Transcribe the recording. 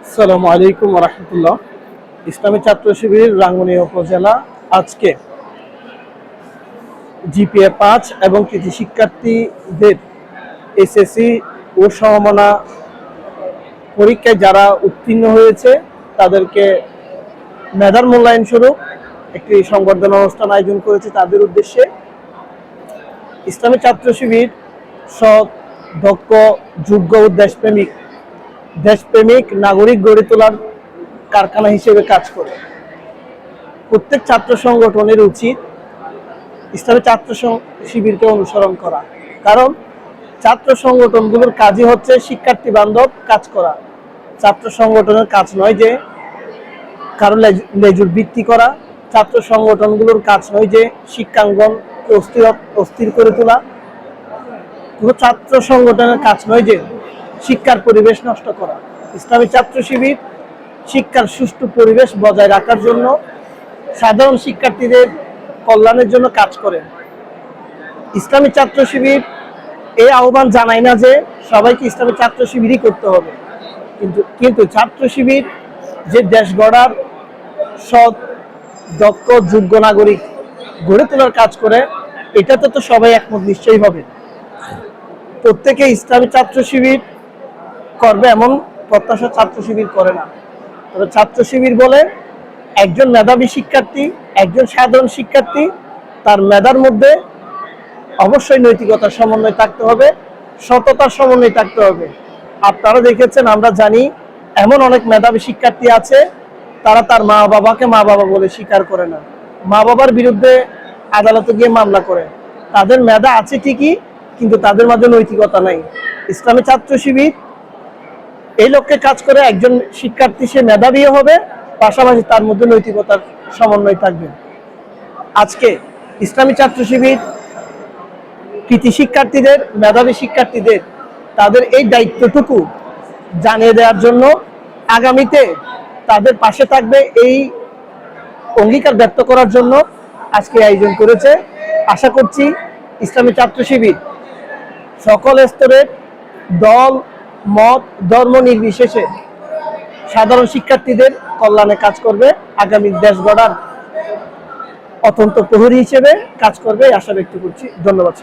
আসসালামু আলাইকুম রহমতুল্লাহ। ইসলামী ছাত্র শিবির রাঙ্গুনিয়া উপজেলা আজকে জিপিএ 5 এবং কৃতি শিক্ষার্থীদের এসএসসি ও সমমানা পরীক্ষায় যারা উত্তীর্ণ হয়েছে তাদেরকে মেধার মূল্যায়ন স্বরূপ একটি সংবর্ধনা অনুষ্ঠান আয়োজন করেছে। তাদের উদ্দেশ্যে ইসলামী ছাত্র শিবির সৎ, দক্ষ, যোগ্য ও দেশপ্রেমিক নাগরিক গড়ে তোলার কারখানা হিসেবে কাজ করে। প্রত্যেক ছাত্র সংগঠনের উচিত ইসলামী ছাত্র শিবিরকে অনুসরণ করা, কারণ ছাত্র সংগঠনগুলোর কাজই হচ্ছে শিক্ষার্থী বান্ধব কাজ করা। ছাত্র সংগঠনের কাজ নয় যে কারো লেজুর বৃত্তি করা, ছাত্র সংগঠনগুলোর কাজ নয় যে শিক্ষাঙ্গন অস্থির করে তোলা, কোনো ছাত্র সংগঠনের কাজ নয় যে শিক্ষার পরিবেশ নষ্ট করা। ইসলামী ছাত্র শিবির শিক্ষার সুষ্ঠু পরিবেশ বজায় রাখার জন্য, সাধারণ শিক্ষার্থীদের কল্যাণের জন্য কাজ করে। ইসলামী ছাত্র শিবির এই আহ্বান জানায় না যে সবাইকে ইসলামী ছাত্র শিবিরই করতে হবে, কিন্তু ছাত্র শিবির যে দেশ গড়ার সৎ, দক্ষ, যোগ্য নাগরিক গড়ে তোলার কাজ করে, এটাতে তো সবাই একমত নিশ্চয়ই হবে। প্রত্যেকে ইসলামী ছাত্র শিবির করবে এমন প্রত্যাশা ছাত্র শিবির করে না। তবে ছাত্র শিবির বলে একজন মেধাবী শিক্ষার্থী, একজন সাধারণ শিক্ষার্থী, তার মেধার মধ্যে অবশ্যই নৈতিকতার সমন্বয় থাকতে হবে, সততার সমন্বয় থাকতে হবে। আপনারা দেখেছেন, আমরা জানি এমন অনেক মেধাবী শিক্ষার্থী আছে, তারা তার মা বাবাকে মা বাবা বলে স্বীকার করে না, মা বাবার বিরুদ্ধে আদালতে গিয়ে মামলা করে। তাদের মেধা আছে ঠিকই, কিন্তু তাদের মাঝে নৈতিকতা নাই। ইসলামী ছাত্র শিবির এই লক্ষ্যে কাজ করে একজন শিক্ষার্থী সে মেধাবী হবে, পাশাপাশি তার মধ্যে নৈতিকতার সমন্বয় থাকবে। আজকে ইসলামী ছাত্র শিবির কৃতি শিক্ষার্থীদের, মেধাবী শিক্ষার্থীদের তাদের এই দায়িত্বটুকু জানিয়ে দেওয়ার জন্য আগামীতে তাদের পাশে থাকবে এই অঙ্গীকার ব্যক্ত করার জন্য আজকে আয়োজন করেছে। আশা করছি ইসলামী ছাত্র শিবির সকল স্তরের দল, মত, ধর্ম নির্বিশেষে সাধারণ শিক্ষার্থীদের কল্যাণে কাজ করবে, আগামী দেশ গড়ার অত্যন্ত প্রহরী হিসেবে কাজ করবে আশা ব্যক্ত করছি। ধন্যবাদ।